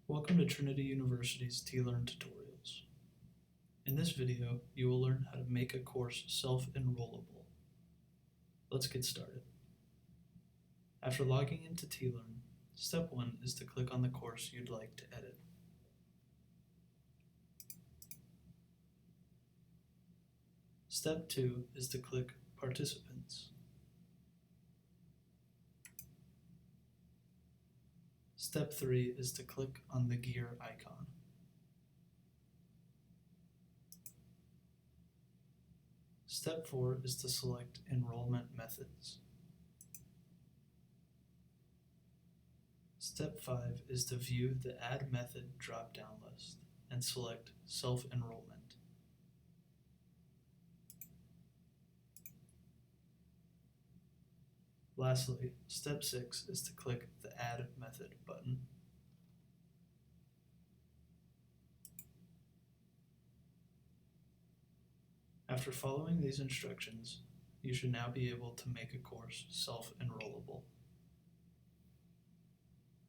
Welcome to Trinity University's T-Learn tutorials. In this video, you will learn how to make a course self-enrollable. Let's get started. After logging into T-Learn, step 1 is to click on the course you'd like to edit. Step 2 is to click Participants. Step 3 is to click on the gear icon. Step 4 is to select Enrollment Methods. Step 5 is to view the Add Method drop-down list and select Self-Enrollment. Lastly, step 6 is to click the Add Method button. After following these instructions, you should now be able to make a course self-enrollable.